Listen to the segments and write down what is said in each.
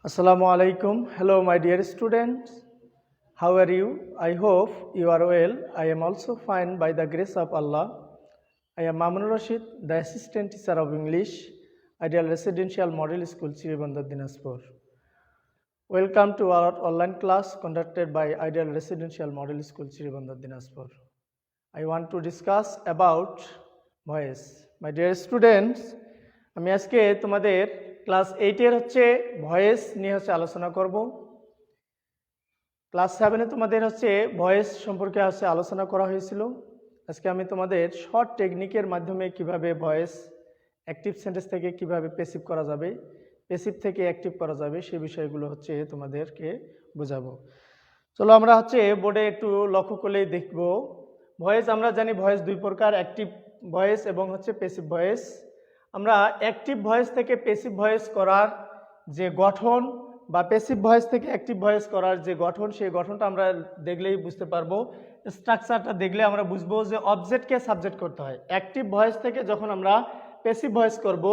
Assalamu alaikum. Hello, my dear students. How are you? I hope you are well. I am also fine by the grace of Allah. I am Mamun Rashid, the assistant teacher of English, Ideal Residential Model School, Chiribandar, Dinaspur. Welcome to our online class conducted by Ideal Residential Model School, Chiribandar, Dinaspur. I want to discuss about voice. My dear students, আমি আজকে তোমাদের class 8 এর হচ্ছে voice নিয়ে হচ্ছে আলোচনা করব। Class 7 এ তোমাদের হচ্ছে ভয়েস সম্পর্কে হচ্ছে আলোচনা করা হয়েছিল। আজকে আমি তোমাদের শর্ট টেকনিকের মাধ্যমে কিভাবে ভয়েস অ্যাক্টিভ সেন্টেন্স থেকে কিভাবে প্যাসিভ করা যাবে, প্যাসিভ থেকে অ্যাক্টিভ করা যাবে সেই বিষয়গুলো হচ্ছে তোমাদেরকে বোঝাবো। চলো আমরা হচ্ছে বোর্ডে একটু লক্ষ্য করলেই দেখব। ভয়েস আমরা জানি ভয়েস দুই প্রকার, অ্যাক্টিভ ভয়েস এবং হচ্ছে প্যাসিভ ভয়েস। আমরা অ্যাক্টিভ ভয়েস থেকে প্যাসিভ ভয়েস করার যে গঠন বা প্যাসিভ ভয়েস থেকে অ্যাক্টিভ ভয়েস করার যে গঠন, সেই গঠনটা আমরা দেখলেই বুঝতে পারবো। স্ট্রাকচারটা দেখলে আমরা বুঝবো যে অবজেক্টকে সাবজেক্ট করতে হয়। অ্যাক্টিভ ভয়েস থেকে যখন আমরা প্যাসিভ ভয়েস করব,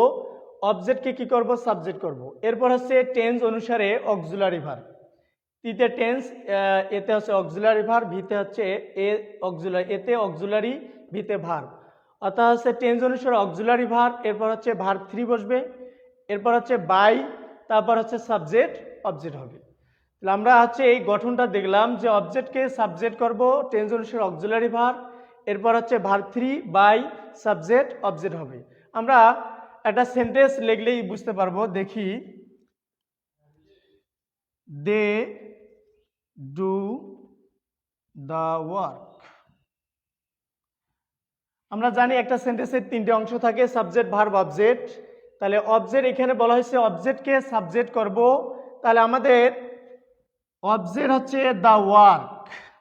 অবজেক্টকে কি করব, সাবজেক্ট করব। এরপর হচ্ছে টেন্স অনুসারে অক্সিলারি ভার্ব। টিতে টেন্স, এতে হচ্ছে অক্সিলারি ভার্ব, ভিতে হচ্ছে এতে অক্সিলারি, ভিতে ভার্ব। অর্থাৎ হচ্ছে টেন্স অনুসারে অক্সিলারি ভার্ব, এরপর হচ্ছে ভার্ব 3 বসবে, এরপর হচ্ছে বাই, তারপর হচ্ছে সাবজেক্ট অবজেক্ট হবে। তাহলে আমরা হচ্ছে এই গঠনটা দেখলাম যে অবজেক্টকে সাবজেক্ট করব, টেন্স অনুসারে অক্সিলারি ভার্ব, এরপর হচ্ছে ভার্ব 3 বাই সাবজেক্ট অবজেক্ট হবে। আমরা একটা সেন্টেন্স লিখলেই বুঝতে পারবো। দেখি, দে ডু দ্য ওয়ার্ক। আমরা জানি একটা সেন্টেন্সের 3টে অংশ থাকে, সাবজেক্ট ভার্ব অবজেক্ট। তাহলে অবজেক্ট এখানে বলা হয়েছে অবজেক্টকে সাবজেক্ট করব, তাহলে আমাদের অবজেক্ট হচ্ছে দ্য ওয়ার্ক।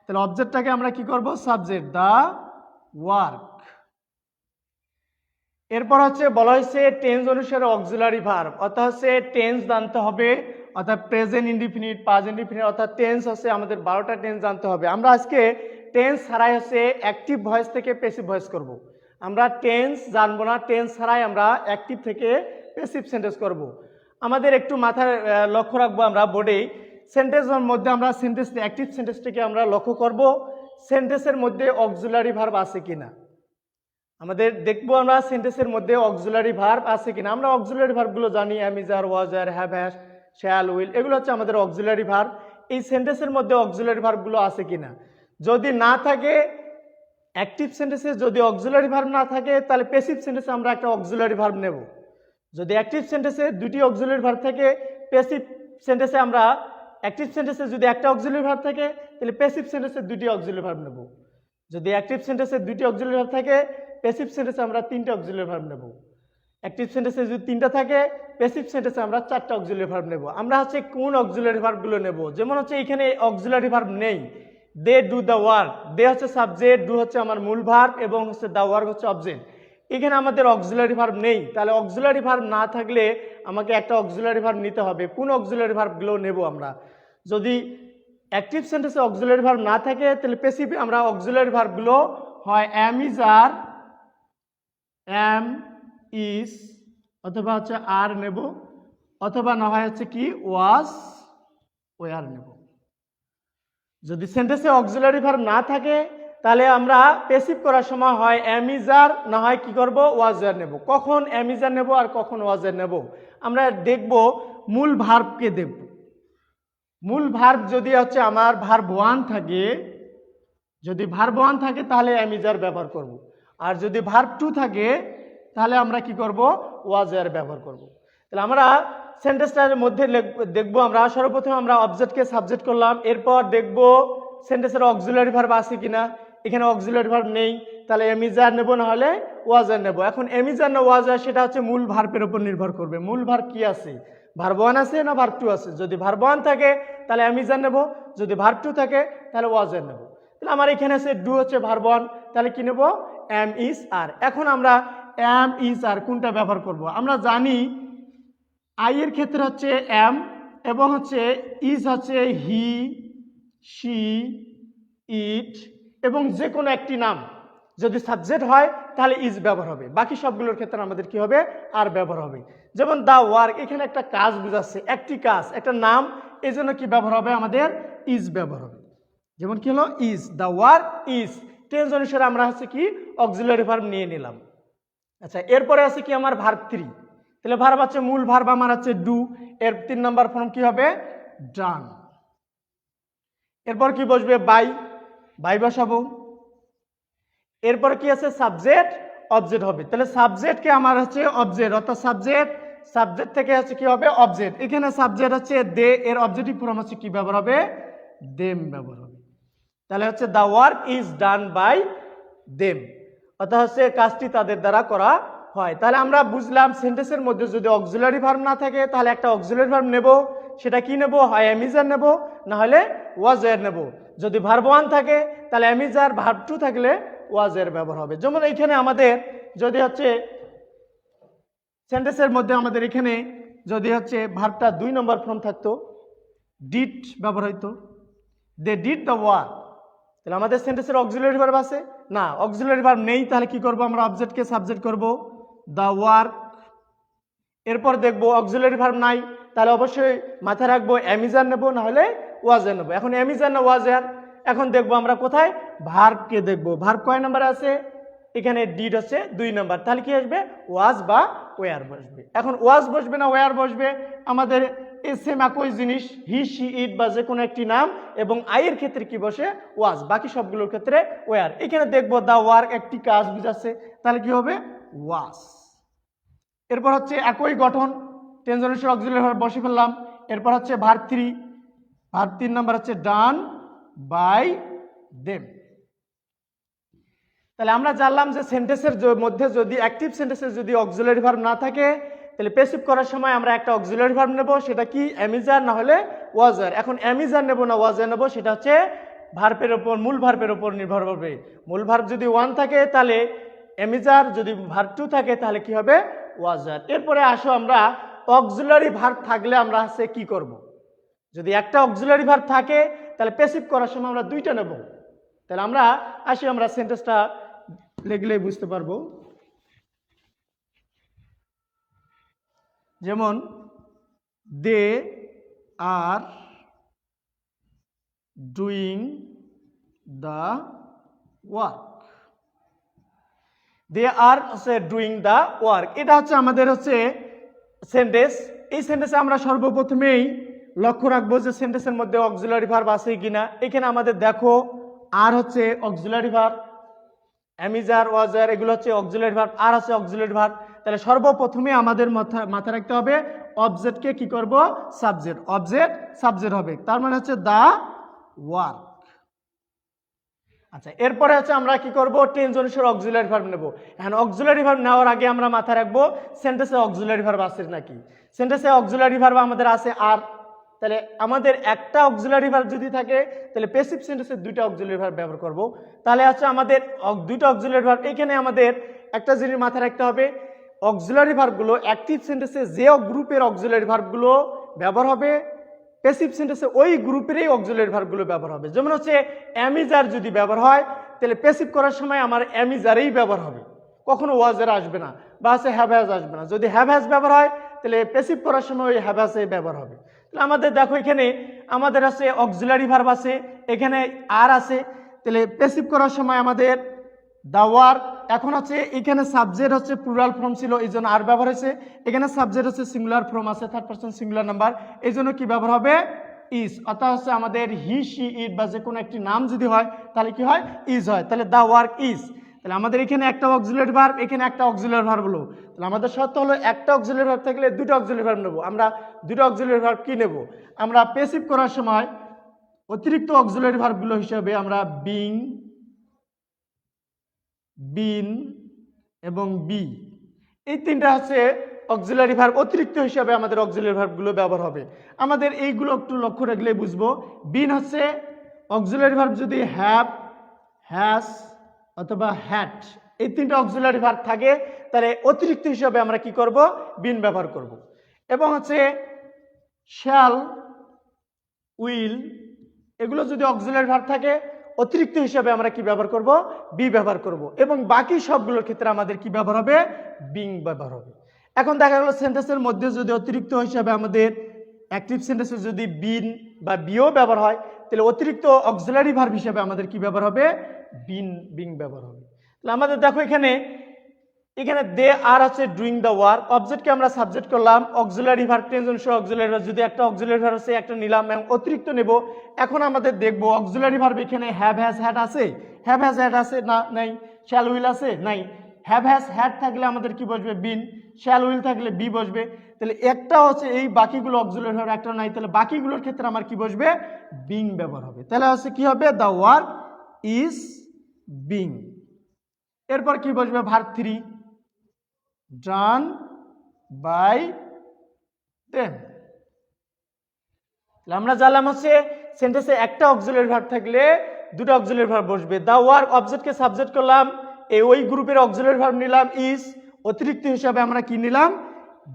তাহলে অবজেক্টটাকে আমরা কি করব, সাবজেক্ট দ্য ওয়ার্ক। এরপর হচ্ছে বলা হয়েছে টেন্স অনুসারে অক্সিলারি ভার্ব, অর্থাৎ হচ্ছে টেন্স জানতে হবে, অর্থাৎ প্রেজেন্ট ইনডিফিনিট, পাস্ট ইনডিফিনিট, অর্থাৎ টেন্স হচ্ছে আমাদের 12টা টেন্স জানতে হবে। আমরা আজকে টেন্স ছাড়াই হচ্ছে অ্যাক্টিভ ভয়েস থেকে প্যাসিভ ভয়েস করব। আমরা টেন্স জানবো না, টেন্স ছাড়াই আমরা অ্যাক্টিভ থেকে প্যাসিভ সেন্টেন্স করব। আমাদের একটু মাথায় লক্ষ্য রাখবো, আমরা বোর্ডে সেন্টেন্সের মধ্যে আমরা সেন্টেন্স অ্যাক্টিভ সেন্টেন্সটিকে আমরা লক্ষ্য করব সেন্টেন্সের মধ্যে অক্সিলারি ভার্ব আছে কিনা। আমাদের দেখবো আমরা সেন্টেন্সের মধ্যে অক্সিলারি ভার্ব আছে কিনা। আমরা অক্সিলারি ভার্বগুলো জানি, অ্যাম, ইজ, আর, ওয়াজ, আর, হ্যাভ, হ্যাজ, শ্যাল, উইল, এগুলো হচ্ছে আমাদের অক্সিলারি ভার্ব। এই সেন্টেন্সের মধ্যে অক্সিলারি ভার্বগুলো আছে কিনা। যদি না থাকে, অ্যাক্টিভ সেন্টেন্সে যদি অক্সিলারি ভার্ব না থাকে, তাহলে প্যাসিভ সেন্টেন্সে আমরা একটা অক্সিলারি ভার্ব নেব। যদি অ্যাক্টিভ সেন্টেন্সে দুটি অক্সিলারি ভার্ব থাকে, প্যাসিভ সেন্টেন্সে আমরা অ্যাক্টিভ সেন্টেন্সে যদি একটা অক্সিলারি ভার্ব থাকে, তাহলে প্যাসিভ সেন্টেন্সে দুটি অক্সিলারি ভার্ব নেব। যদি অ্যাক্টিভ সেন্টেন্সে দুটি অক্সিলারি ভার্ব থাকে, প্যাসিভ সেন্টেন্সে আমরা 3টে অক্সিলারি ভার্ব নেব। অ্যাক্টিভ সেন্টেন্সে যদি 3টা থাকে, প্যাসিভ সেন্টেন্সে আমরা 4টা অক্সিলারি ভার্ব নেব। আমরা হচ্ছে কোন অক্সিলারি ভার্বগুলো নেব, যেমন হচ্ছে এখানে অক্সিলারি ভার্ব নেই। দে ডু দ্য ওয়ার্ক, দে হচ্ছে সাবজেক্ট, ডু হচ্ছে আমার মূল ভার্ব এবং হচ্ছে দ্য ওয়ার্ক হচ্ছে অবজেক্ট। এখানে আমাদের অক্সিলারি ভার্ব নেই, তাহলে অক্সিলারি ভার্ব না থাকলে আমাকে একটা অক্সিলারি ভার্ব নিতে হবে। কোন অক্সিলারি ভার্বগুলো নেব আমরা। যদি অ্যাক্টিভ সেন্টেন্সে অক্সিলারি ভার্ব না থাকে, তাহলে প্যাসিভে আমরা অক্সিলারি ভার্বগুলো হয় অ্যাম, ইজ, আর, অ্যাম, ইজ অথবা হচ্ছে আর নেব, অথবা না হয় হচ্ছে কি ওয়াজ, ওয়ার নেব। যদি সেন্টেন্সে অক্সিলারি ভার্ব না থাকে, তাহলে আমরা প্যাসিভ করার সময় হয় অ্যাম, ইজ, আর, না হয় কি করব, ওয়াজ, ওয়ার নেব। কখন অ্যাম, ইজ, আর নেব আর কখন ওয়াজ, ওয়ার নেব আমরা দেখব। মূল ভার্বকে দেখব। মূল ভার্ব যদি হচ্ছে আমার ভার্ব 1 থাকে, যদি ভার্ব 1 থাকে তাহলে অ্যাম, ইজ, আর ব্যবহার করব। আর যদি ভার্ব 2 থাকে, তাহলে আমরা কি করব, ওয়াজ, ওয়ার ব্যবহার করব। তাহলে আমরা সেন্টেন্সটার মধ্যে দেখব। আমরা সর্বপ্রথম আমরা অবজেক্টকে সাবজেক্ট করলাম, এরপর দেখব সেন্টেন্সের অক্সিলারি ভার্ব আছে কিনা। এখানে অক্সিলারি ভার্ব নেই, তাহলে অ্যাম, ইজ, আর নেব, না হলে ওয়াজ, ওয়ার নেব। এখন অ্যাম, ইজ, আর না ওয়াজ, ওয়ার সেটা হচ্ছে মূল ভার্বের উপর নির্ভর করবে। মূল ভার্ব কি আছে, ভার্ব 1 আছে না ভার্ব 2 আছে। যদি ভার্ব 1 থাকে তাহলে অ্যাম, ইজ, আর নেব, যদি ভার্ব 2 থাকে তাহলে ওয়াজ, ওয়ার নেব। তাহলে আমার এখানে আছে ডু হচ্ছে ভার্ব 1, তাহলে কি নেব, অ্যাম, ইজ, আর। এখন আমরা অ্যাম, ইজ, আর কোনটা ব্যবহার করব। আমরা জানি আই এর ক্ষেত্রে হচ্ছে অ্যাম এবং হচ্ছে ইজ হচ্ছে হি, শি, ইট এবং যে কোনো একটি নাম। যদি সাবজেক্ট হয় তাহলে ইজ ব্যবহার হবে, বাকি সবগুলোর ক্ষেত্রে আমাদের কি হবে আর ব্যবহার হবে। যেমন দ্য ওয়ার্ক, এখানে একটা কাজ বোঝাচ্ছে, একটি কাজ, একটা নাম, এই জন্য কি ব্যবহার হবে আমাদের ইজ ব্যবহার হবে। যেমন কি হলো is, the work is, tense অনুসারে আমরা হচ্ছে কি অক্সিলারি ভার্ব নিয়ে নিলাম। আচ্ছা, এরপরে আছে কি আমার ভার্ব 3, তাহলে ভার্ব আছে মূল ভার্ব আমার আছে ডু, এর 3 নাম্বার ফর্ম কি হবে ডান। এরপর কি বসবে বাই, বাই বসাবো। এরপর কি আছে সাবজেক্ট অবজেক্ট হবে, তাহলে সাবজেক্টকে আমার হচ্ছে অবজেক্ট, অর্থাৎ সাবজেক্ট থেকে হচ্ছে কি হবে অবজেক্ট, এখানে সাবজেক্ট হচ্ছে দে, এর অবজেক্টিভ ফর্ম হচ্ছে কি ব্যবহার হবে দেম ব্যবহার হবে। তাহলে হচ্ছে the work is done by them, অর্থাৎ হচ্ছে কাজটি তাদের দ্বারা করা হয়। তাহলে আমরা বুঝলাম সেন্টেন্সের মধ্যে যদি অক্সিলারি ভার্ব না থাকে তাহলে একটা অক্সিলারি ভার্ব নেব, সেটা কি নেব, হয় অ্যামিজার নেব না হলে ওয়াজ এর নেব। যদি ভার্ব 1 থাকে তাহলে অ্যামিজার, ভার্ব 2 থাকলে ওয়াজ এর ব্যবহার হবে। যেমন এইখানে আমাদের যদি হচ্ছে সেন্টেন্সের মধ্যে আমাদের এখানে যদি হচ্ছে ভার্বটা 2 নম্বর ফর্ম থাকতো, ডিড ব্যবহার হইতো, দে ডিড দ্য ওয়ার্ক, তাহলে আমাদের সেন্টেন্সের অক্সিলারি ভার্ব আছে না, অক্সিলারি ভার্ব নেই, তাহলে কি করব আমরা অবজেক্টকে সাবজেক্ট করব দ্য ওয়ার্ক। এরপর দেখব অক্সিলারি ভার্ব নাই, তাহলে অবশ্যই মাথায় রাখবো অ্যামিজার নেব না হলে ওয়াজার নেব। এখন অ্যামিজার না ওয়াজার, এখন দেখবো আমরা কোথায় ভার্বকে দেখবো, ভার্ব কয় নাম্বার আছে, এখানে ডিড হচ্ছে 2 নাম্বার, তাহলে কি আসবে ওয়াজ বা ওয়ার বসবে। এখন ওয়াজ বসবে না ওয়ার বসবে, আমাদের সেম একই জিনিস, হি শি ইট বা যে কোনো একটি নাম, এবং আইয়ের ক্ষেত্রে কি বসে ওয়াজ, বাকি সবগুলোর ক্ষেত্রে ওয়ার। এখানে দেখবো দ্য ওয়ার্ক একটি কাজ বুঝাচ্ছে, তাহলে কি হবে ওয়াজ। এরপর হচ্ছে একই গঠন, টেন্স অনুসারে অক্সিলারি ভার্ব বসে ফেললাম। এরপর হচ্ছে ভার্ব 3, ভার্ব 3 নাম্বার হচ্ছে ডান বাই দেম। তাহলে আমরা জানলাম যে সেন্টেন্সের মধ্যে যদি অ্যাক্টিভ সেন্টেন্সের যদি অক্সিলারি ভার্ব না থাকে তাহলে প্যাসিভ করার সময় আমরা একটা অক্সিলারি ভার্ব নেব, সেটা কি অ্যামিজার না হলে ওয়াজার। এখন অ্যামিজার নেব না ওয়াজার নেব, সেটা হচ্ছে ভার্বের উপর, মূল ভার্বের উপর নির্ভর করবে। মূল ভার্ব যদি 1 থাকে তাহলে অ্যামিজার, যদি ভার্ব 2 থাকে তাহলে কি হবে ওয়াজার। এরপরে আসো আমরা অক্সিলারি ভার্ব থাকলে আমরা হচ্ছে কি করব, যদি একটা অক্সিলারি ভার্ব থাকে তাহলে প্যাসিভ করার সময় আমরা 2টা নেব। তাহলে আমরা আসি, আমরা সেন্টেন্সটা লিখলে বুঝতে পারবো। যেমন দে আর ডুইং দ্য ওয়ার্ক, দে আর হচ্ছে ডুইং দ্য ওয়ার্ক, এটা হচ্ছে আমাদের হচ্ছে সেন্টেন্স। এই সেন্টেন্সে আমরা সর্বপ্রথমেই লক্ষ্য রাখবো যে সেন্টেন্সের মধ্যে অক্সিলারি ভার্ব আছে কিনা। এখানে আমাদের দেখো আর হচ্ছে অক্সিলারি ভার্ব, অ্যামিজার ওয়াজার এগুলো হচ্ছে অক্সিলারি ভার্ব, আর আছে অক্সিলারি ভার্ব। তাহলে সর্বপ্রথমে আমাদের মাথায় রাখতে হবে অবজেক্টকে কি করব সাবজেক্ট, অবজেক্ট সাবজেক্ট হবে, তার মানে হচ্ছে দ্য ওয়ার্ক। আচ্ছা, এরপরে হচ্ছে আমরা কি করব টেন্স অনুসারে অক্সিলারি ভার্ব নেব। এখন অক্সিলারি ভার্ব নেওয়ার আগে আমরা মাথায় রাখবো সেন্টেন্সে অক্সিলারি ভার্ব আছে নাকি। সেন্টেন্সে অক্সিলারি ভার্ব আমাদের আছে আর, তাহলে আমাদের একটা অক্সিলারি ভার্ব যদি থাকে তাহলে প্যাসিভ সেন্টেন্সে 2টা অক্সিলারি ভার্ব ব্যবহার করব। তাহলে হচ্ছে আমাদের 2টা অক্সিলারি ভার্ব, এখানে আমাদের একটা জিনিস মাথায় রাখতে হবে, অক্সিলারি ভার্বগুলো অ্যাক্টিভ সেন্টেন্সে যে গ্রুপের অক্সিলারি ভার্বগুলো ব্যবহার হবে, প্যাসিভ সেন্টেন্সে ওই গ্রুপেরই অক্সিলারি ভার্বগুলো ব্যবহার হবে। যেমন হচ্ছে অ্যামিজার যদি ব্যবহার হয় তাহলে প্যাসিভ করার সময় আমার অ্যামিজারেই ব্যবহার হবে, কখনো ওয়াজার আসবে না, বা হচ্ছে হ্যাভ হ্যাজ আসবে না। যদি হ্যাভ হ্যাজ ব্যবহার হয় তাহলে প্যাসিভ করার সময় ওই হ্যাভ হ্যাজে ব্যবহার হবে। তাহলে আমাদের দেখো এখানে আমাদের আছে অক্সিলারি ভার্ব আছে, এখানে আর আছে, তাহলে প্যাসিভ করার সময় আমাদের দ্য ওয়ার্ক। এখন হচ্ছে এখানে সাবজেক্ট হচ্ছে প্লুরাল ফর্ম ছিল এই জন্য আর ব্যবহার হয়েছে, এখানে সাবজেক্ট হচ্ছে সিঙ্গুলার ফর্ম আছে, থার্ড পারসন সিঙ্গুলার নাম্বার, এই জন্য কি ব্যবহার হবে ইজ। অর্থাৎ হচ্ছে আমাদের হি শি ইট বা যে কোনো একটি নাম যদি হয় তাহলে কি হয় ইজ হয়, তাহলে দ্য ওয়ার্ক ইজ। তাহলে আমাদের এখানে একটা অক্সিলারি ভার্ব, এখানে একটা অক্সিলারি ভার্ব হলো, তাহলে আমাদের শর্ত হলো একটা অক্সিলারি ভার্ব থাকলে 2টা অক্সিলারি ভার্ব নেব। আমরা 2টা অক্সিলারি ভার্ব কি নেব, আমরা প্যাসিভ করার সময় অতিরিক্ত অক্সিলারি ভার্বগুলো হিসেবে আমরা বিং, বিন এবং বি, এই 3টা হচ্ছে অক্সিলারি ভার্ব অতিরিক্ত হিসাবে আমাদের অক্সিলারি ভার্বগুলো ব্যবহার হবে। আমাদের এইগুলো একটু লক্ষ্য রাখলে বুঝবো। বিন হচ্ছে অক্সিলারি ভার্ব যদি হ্যাভ, হ্যাজ অথবা হ্যাড, এই 3টা অক্সিলারি ভার্ব থাকে তাহলে অতিরিক্ত হিসাবে আমরা কি করব বিন ব্যবহার করব। এবং হচ্ছে শ্যাল, উইল, এগুলো যদি অক্সিলারি ভার্ব থাকে অতিরিক্ত হিসাবে আমরা কি ব্যবহার করব, বি ব্যবহার করব, এবং বাকি সবগুলোর ক্ষেত্রে আমাদের কি ব্যবহার হবে, বিং ব্যবহার হবে। এখন দেখা গেল সেন্টেন্সের মধ্যে যদি অতিরিক্ত হিসাবে আমাদের অ্যাক্টিভ সেন্টেন্সে যদি বিন বা বিও ব্যবহার হয়, তাহলে অতিরিক্ত অক্সিলারি ভার্ব হিসাবে আমাদের কি ব্যবহার হবে, বিং ব্যবহার হবে। তাহলে আমাদের দেখো এখানে দে আর আছে ডুইং দ্য ওয়ার্ক, অবজেক্টকে আমরা সাবজেক্ট করলাম, অক্সিলারি ভার্ব টেন্স অনুসারে অক্সিলারি ভার্ব, যদি একটা অক্সিলারি ভার্ব আছে একটা নিলাম এবং অতিরিক্ত নেব। এখন আমাদের দেখবো অক্সিলারি ভার্ব এখানে হ্যাভ হ্যাজ হ্যাড আছে, হ্যাভ হ্যাজ হ্যাড আছে না, নাই। শ্যাল উইল আছে, নাই। হ্যাভ হ্যাজ হ্যাড থাকলে আমাদের কি বসবে, বিন। শ্যাল উইল থাকলে বি বসবে। তাহলে একটা হচ্ছে এই বাকিগুলো অক্সিলারি ভার্ব একটা নাই, তাহলে বাকিগুলোর ক্ষেত্রে আমার কি বসবে, বিং ব্যবহার হবে। তাহলে হচ্ছে কি হবে, দ্য ওয়ার্ক ইজ বিং। এরপর কি বসবে, ভার্ব 3 ডান বাই দেম। আমরা জানলাম হচ্ছে সেন্টেন্সে একটা অক্সিলারি ভার্ব থাকলে দুটো অক্সিলারি ভার্ব বসবে। দা ওয়ার্ক অবজেক্টকে সাবজেক্ট করলাম, ওই গ্রুপের অক্সিলারি ভার্ব নিলাম ইজ, অতিরিক্ত হিসাবে আমরা কি নিলাম,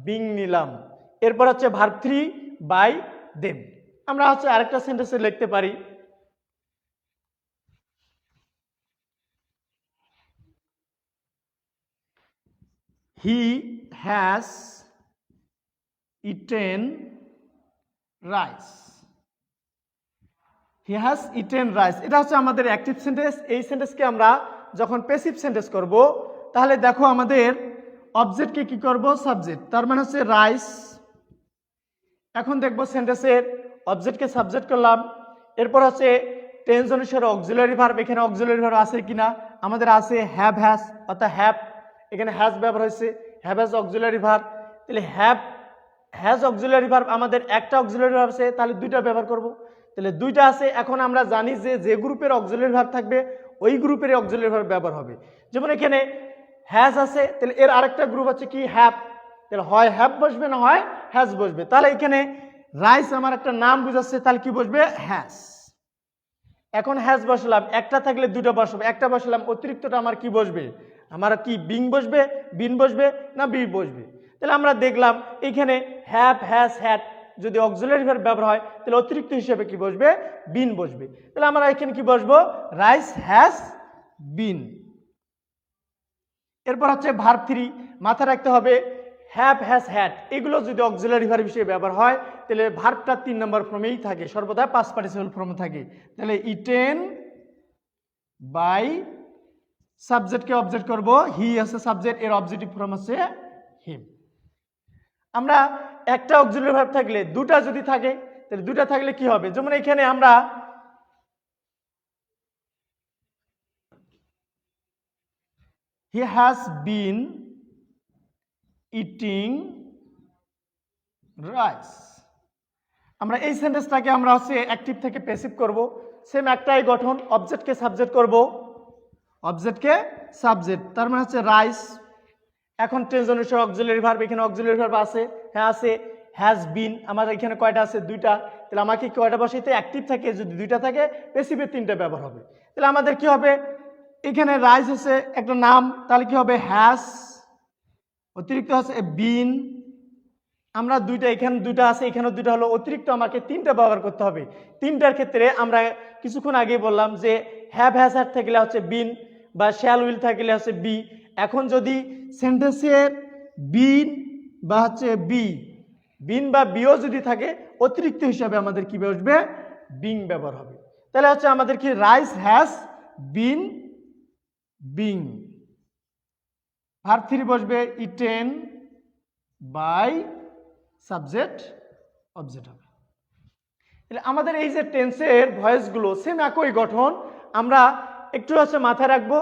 বিং নিলাম। এরপর হচ্ছে ভার্ব 3 বাই দেম। আমরা হচ্ছে আরেকটা সেন্টেন্সে লিখতে পারি, he has eaten rice. He has eaten rice, এটা হচ্ছে আমাদের অ্যাক্টিভ সেন্টেন্স। এই সেন্টেন্সকে আমরা যখন প্যাসিভ সেন্টেন্স করব, তাহলে দেখো আমাদের অবজেক্টকে কি করব, সাবজেক্ট, তার মানে হচ্ছে রাইস। এখন দেখবো সেন্টেন্সের অবজেক্টকে সাবজেক্ট করলাম, এরপর হচ্ছে টেন্স অনুসারে অক্সিলারি ভার্ব, এখানে অক্সিলারি ভার্ব আছে কিনা, আমাদের আছে হ্যাভ হ্যাজ, অর্থাৎ হ্যাভ, এখানে হ্যাজ ব্যবহার হয়েছে, হ্যাভ হ্যাজ অক্সিলারি ভার্ব। তাহলে হ্যাভ হ্যাজ অক্সিলারি ভার্ব, আমাদের একটা অক্সিলারি ভার্ব আছে, তাহলে দুইটা ব্যবহার করব। তাহলে দুইটা আছে। এখন আমরা জানি যে যে গ্রুপের অক্সিলারি ভার্ব থাকবে ওই গ্রুপের অক্সিলারি ভার্ব ব্যবহার হবে। যেমন এখানে হ্যাজ আছে, তাহলে এর আরেকটা গ্রুপ আছে কি, হ্যাভ, তাহলে হয় হ্যাভ বসবে না হয় হ্যাজ বসবে। তাহলে এখানে রাইস আমার একটা নাম বুঝাচ্ছে, তাহলে কি বসবে, হ্যাজ। এখন হ্যাজ বসলাম, একটা থাকলে দুটো বসবে, একটা বসলাম, অতিরিক্তটা আমার কি বসবে, আমার কি বিং বসবে, বিন বসবে না বি বসবে। তাহলে আমরা দেখলাম এখানে হ্যাভ হ্যাজ হ্যাড যদি অক্সিলারি ভার্ব ব্যবহার হয়, তাহলে অতিরিক্ত হিসেবে কি বসবে, বিন বসবে। তাহলে আমরা এখানে কি বসবো, রাইস হ্যাজ বিন। এরপর হচ্ছে ভার্ব 3, মাথায় রাখতে হবে হ্যাভ হ্যাজ হ্যাড এগুলো যদি অক্সিলারি ভার্ব হিসেবে ব্যবহার হয়, তাহলে ভার্বটা 3 নম্বর ফর্মেই থাকে, সর্বদা পাস্ট পার্টিসিপল ফর্মে থাকে। তাহলে ইটেন বাই, সাবজেক্টকে অবজেক্ট করব, হি আছে সাবজেক্ট, এর অবজেক্টিভ ফর্ম আছে হিম। আমরা একটা অক্সিলারি ভার্ব থাকলে দুটা যদি থাকে, তাহলে দুটা থাকলে কি হবে, যেমন এখানে আমরা he has been eating rice. আমরা এই সেন্টেন্সটাকে আমরা হচ্ছে অ্যাক্টিভ থেকে প্যাসিভ করব, সেম একটাই গঠন, অবজেক্টকে সাবজেক্ট করব, অবজেক্টকে সাবজেক্ট, তার মানে হচ্ছে রাইস। এখন টেন্স অনুসারে অক্সিলারি ভার্ব, এখানে অক্সিলারি ভার্ব আছে, হ্যাঁ আছে, হ্যাজ বিন, আমার এখানে কয়টা আছে, দুইটা। তাহলে আমাকে কয়টা বসাইতে, অ্যাক্টিভ থাকে যদি দুইটা থাকে, প্যাসিভের 3টা ব্যবহার হবে। তাহলে আমাদের কি হবে, এখানে রাইস আছে একটা নাম, তাহলে কি হবে, হ্যাজ, অতিরিক্ত আছে বিন, আমরা দুইটা, এখানে দুইটা আছে, এখানেও দুইটা হলো, অতিরিক্ত আমাকে 3টা ব্যবহার করতে হবে। 3টার ক্ষেত্রে আমরা কিছুক্ষণ আগে বললাম যে হ্যাভ হ্যাজ হ্যাড থাকলে হচ্ছে বিন, বা শ্যাল উইল থাকলে হচ্ছে বি। এখন যদি সেন্টেন্সের বিন বা হচ্ছে বিন বা বিও যদি থাকে, অতিরিক্ত হিসাবে আমাদের কি বসবে, বিং ব্যবহার হবে। তাহলে হচ্ছে আমাদের কি, rice has been being. Verb 3 বসবে ইটেন বাই, সাবজেক্ট অবজেক্ট হবে। তাহলে আমাদের এই যে টেন্সের ভয়েসগুলো সেম একই গঠন, আমরা একটু হচ্ছে মাথায় রাখবো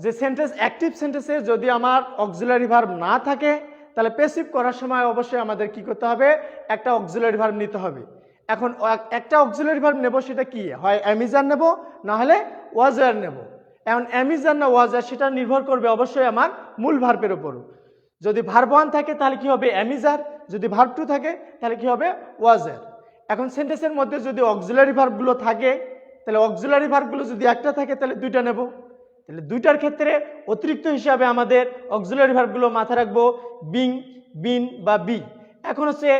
যে সেন্টেন্স অ্যাক্টিভ সেন্টেন্সে যদি আমার অক্সিলারি ভার্ব না থাকে, তাহলে প্যাসিভ করার সময় অবশ্যই আমাদের কি করতে হবে, একটা অক্সিলারি ভার্ব নিতে হবে। এখন একটা অক্সিলারি ভার্ব নেব, সেটা কি হয়, অ্যামিজার নেব না হলে ওয়াজার নেব। এখন অ্যামিজার না ওয়াজার সেটা নির্ভর করবে অবশ্যই আমার মূল ভার্বের উপর। যদি ভার্ব 1 থাকে তাহলে কি হবে, অ্যামিজার, যদি ভার্ব 2 থাকে তাহলে কি হবে, ওয়াজার। এখন সেন্টেন্সের মধ্যে যদি অক্সিলারি ভার্বগুলো থাকে, তাহলে অক্সিলারি ভার্বগুলো যদি একটা থাকে তাহলে দুইটা নেব। তাহলে দুইটার ক্ষেত্রে অতিরিক্ত হিসাবে আমাদের অক্সিলারি ভার্বগুলো মাথায় রাখবো বিং, বিন বা বি। এখন হচ্ছে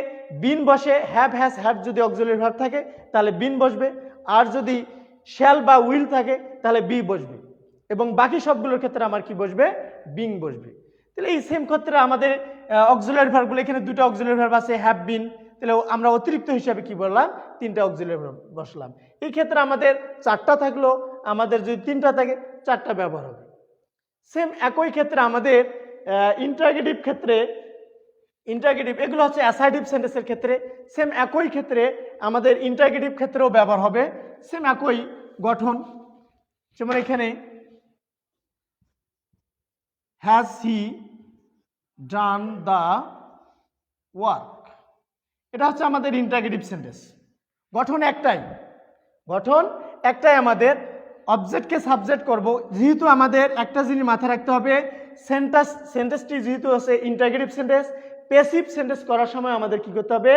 বিন বসে, হ্যাভ হ্যাজ হ্যাড যদি অক্সিলারি ভার্ব থাকে তাহলে বিন বসবে, আর যদি শ্যাল বা উইল থাকে তাহলে বি বসবে, এবং বাকি সবগুলোর ক্ষেত্রে আমার কি বসবে, বিং বসবে। তাহলে এই সেম ক্ষেত্রে আমাদের অক্সিলারি ভার্বগুলো, এখানে দুটো অক্সিলারি ভার্ব আছে, হ্যাভ বিন, তাহলে আমরা অতিরিক্ত হিসাবে কি বললাম, তিনটা অক্সিলারি ভার্ব বসলাম। এই ক্ষেত্রে আমাদের চারটা থাকলো, আমাদের যদি তিনটা থাকে চারটা ব্যবহার হবে। সেম একই ক্ষেত্রে আমাদের ইন্টারগেটিভ ক্ষেত্রে, ইন্টারগেটিভ এগুলো হচ্ছে অ্যাসার্টিভ সেন্টেন্সের ক্ষেত্রে, সেম একই ক্ষেত্রে আমাদের ইন্টারগেটিভ ক্ষেত্রেও ব্যবহার হবে, সেম একই গঠন। যেমন এখানে has he done the work, এটা হচ্ছে আমাদের ইন্টারগেটিভ সেন্টেন্স। গঠন একটাই, গঠন একটাই, আমাদের অবজেক্টকে সাবজেক্ট করব। যেহেতু আমাদের একটা জিনিস মাথায় রাখতে হবে, সেন্টেন্সটি যেহেতু আছে ইন্টারগেটিভ সেন্টেন্স, প্যাসিভ সেন্টেন্স করার সময় আমাদের কি করতে হবে,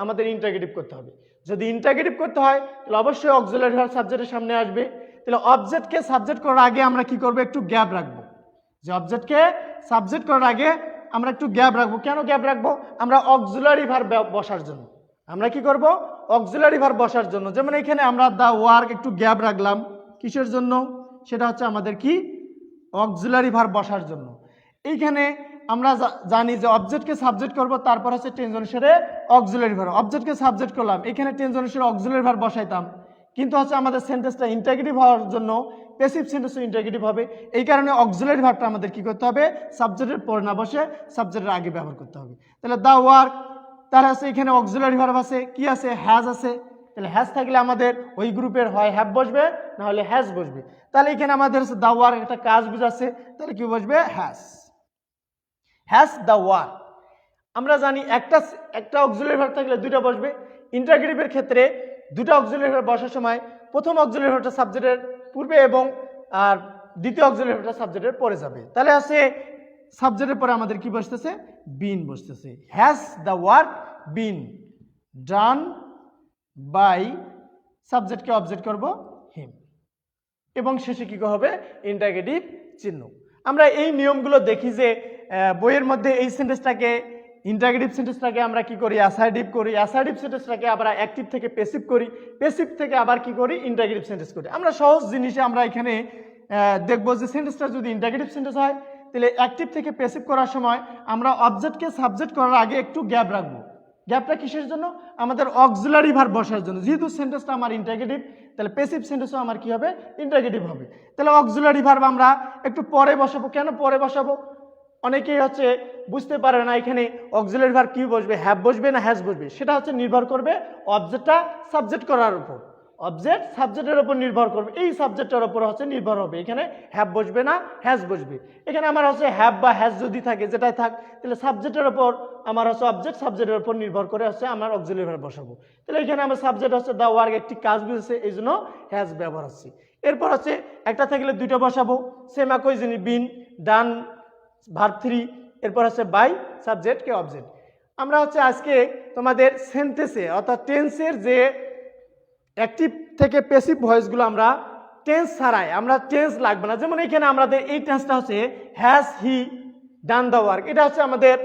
আমাদের ইন্টারগেটিভ করতে হবে। যদি ইন্টারগেটিভ করতে হয় তাহলে অবশ্যই অক্সিলারি ভার্ব সাবজেক্টের সামনে আসবে। তাহলে অবজেক্টকে সাবজেক্ট করার আগে আমরা কি করব, একটু গ্যাপ রাখবো। যে অবজেক্টকে সাবজেক্ট করার আগে আমরা একটু গ্যাপ রাখবো। কেন গ্যাপ রাখবো, আমরা অক্সিলারি ভার্ব বসার জন্য। আমরা কি করব, অক্সিলারি ভার্ব বসার জন্য। যেমন এখানে আমরা দ্য ওয়ার্ক একটু গ্যাপ রাখলাম, কিসের জন্য, সেটা হচ্ছে আমাদের কি, অক্সিলারি ভার্ব বসার জন্য। এইখানে আমরা জানি যে অবজেক্টকে সাবজেক্ট করব, তারপর হচ্ছে টেন্স অনুসারে অক্সিলারি ভার্ব। অবজেক্টকে সাবজেক্ট করলাম, এখানে টেন্স অনুসারে অক্সিলারি ভার্ব বসাইতাম, কিন্তু হচ্ছে আমাদের সেন্টেন্সটা ইন্টারগেটিভ হওয়ার জন্য প্যাসিভ সেন্টেন্সও ইন্টারগেটিভ হবে। এই কারণে অক্সিলারি ভার্বটা আমাদের কি করতে হবে, সাবজেক্টের পরে না বসে সাবজেক্টের আগে ব্যবহার করতে হবে। তাহলে দ্য ওয়ার্ক, তার আছে এখানে অক্সিলারি ভার্ব আছে, কি আছে, হ্যাজ আছে। তাহলে হ্যাজ থাকলে আমাদের ওই গ্রুপের হয় হ্যাভ বসবে, না হলে হ্যাজ বসবে। তাহলে এখানে আমাদের দ্য ওয়ার্ক একটা কাজ বুঝাচ্ছে, তাহলে কি বসবে, হ্যাজ, হ্যাজ দ্য ওয়ার্ক। আমরা জানি একটা অক্সিলারি ভার্ব থাকলে দুইটা বসবে। ইন্টারগেটিভের ক্ষেত্রে দুটো অক্সিলারি ভার্ব বসার সময় প্রথম অক্সিলারি ভার্বটা সাবজেক্টের পূর্বে এবং আর দ্বিতীয় অক্সিলারি ভার্বটা সাবজেক্টের পরে যাবে। তাহলে আছে সাবজেক্টের পরে আমাদের কি বসতেছে, বিন বসতেছে। Has the work been done by, সাবজেক্টকে অবজেক্ট করব হিম, এবং শেষে কি হবে, ইন্টারগেটিভ চিহ্ন। আমরা এই নিয়মগুলো দেখি যে বইয়ের মধ্যে এই সেন্টেন্সটাকে, ইন্টারগেটিভ সেন্টেন্সটাকে আমরা কি করি, অ্যাসার্টিভ করি, অ্যাসার্টিভ সেন্টেন্সটাকে আবার অ্যাক্টিভ থেকে প্যাসিভ করি, প্যাসিভ থেকে আবার কি করি, ইন্টারগেটিভ সেন্টেন্স করি। আমরা সহজ জিনিসে আমরা এখানে দেখবো যে সেন্টেন্সটা যদি ইন্টারগেটিভ সেন্টেন্স হয় তাহলে অ্যাক্টিভ থেকে প্যাসিভ করার সময় আমরা অবজেক্টকে সাবজেক্ট করার আগে একটু গ্যাপ রাখবো। গ্যাপটা কিসের জন্য, আমাদের অক্সিলারি ভার্ব বসার জন্য। যেহেতু সেন্টেন্সটা আমার ইন্টারগেটিভ, তাহলে প্যাসিভ সেন্টেন্সও আমার কি হবে, ইন্টারগেটিভ হবে। তাহলে অক্সিলারি ভার্ব আমরা একটু পরে বসাবো। কেন পরে বসাবো, অনেকেই হচ্ছে বুঝতে পারে না এখানে অক্সিলারি ভার্ব কি বসবে, হ্যাভ বসবে না হ্যাজ বসবে। সেটা হচ্ছে নির্ভর করবে অবজেক্টটা সাবজেক্ট করার উপর, অবজেক্ট সাবজেক্টের উপর নির্ভর করবে, এই সাবজেক্টের উপর হচ্ছে নির্ভর হবে। এখানে হ্যাভ বসবে না হ্যাজ বসবে। এখানে আমার হচ্ছে হ্যাভ বা হ্যাজ যদি থাকে, যেটাই থাক, তাহলে সাবজেক্টের উপর আমার হচ্ছে অবজেক্ট সাবজেক্টের উপর নির্ভর করে হচ্ছে আমার অক্সিলারি ভার্ব বসাবো। তাহলে এখানে আমার সাবজেক্ট হচ্ছে দ্য ওয়ার্ক, একটি কাজ বুঝেছে, এই জন্য হ্যাজ ব্যবহার হচ্ছে। এরপর হচ্ছে একটা থাকলে দুইটা বসাবো, সেম একই জিনিস, বিন ডান ভার্ব 3, এরপর হচ্ছে বাই, সাবজেক্ট কে অবজেক্ট। আমরা হচ্ছে আজকে তোমাদের সেন্টেন্সে অর্থাৎ টেন্সের যে অ্যাক্টিভ থেকে প্যাসিভ ভয়েসগুলো আমরা টেন্স ছাড়াই, আমরা টেন্স লাগবে না। যেমন এখানে আমাদের এই টেন্সটা হচ্ছে has he done the work, এটা হচ্ছে আমাদের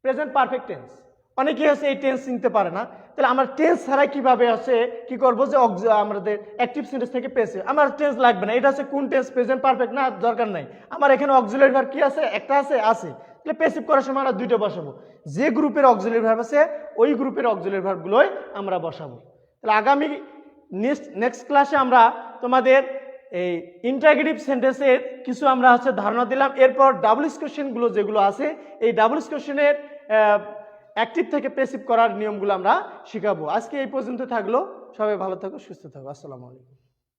প্রেজেন্ট পারফেক্ট টেন্স। অনেকেই হচ্ছে এই টেন্স চিনতে পারে না। তাহলে আমরা টেন্স ছাড়াই কিভাবে হচ্ছে কি করবো, যে আমাদের অ্যাক্টিভ সেন্টেন্স থেকে প্যাসিভ, আমার টেন্স লাগবে না। এটা হচ্ছে কোন টেন্স, প্রেজেন্ট পারফেক্ট না, দরকার নাই। আমার এখানে অক্সিলারি ভার্ব কি আছে, একটা আছে। তাহলে প্যাসিভ করার সময় আমরা দুইটা বসাবো, যে গ্রুপের অক্সিলারি ভার্ব আছে ওই গ্রুপের অক্সিলারি ভার্বগুলোই আমরা বসাবো। তাহলে আগামী নেক্সট ক্লাসে আমরা তোমাদের এই ইন্টারগেটিভ সেন্টেন্সের কিছু আমরা হচ্ছে ধারণা দিলাম। এরপর ডাবল কোশ্চেনগুলো যেগুলো আছে, এই ডাবল কোশ্চেনের অ্যাক্টিভ থেকে প্যাসিভ করার নিয়মগুলো আমরা শিখাবো। আজকে এই পর্যন্ত থাকলো, সবাই ভালো থাকো, সুস্থ থাকো, আসসালামু আলাইকুম।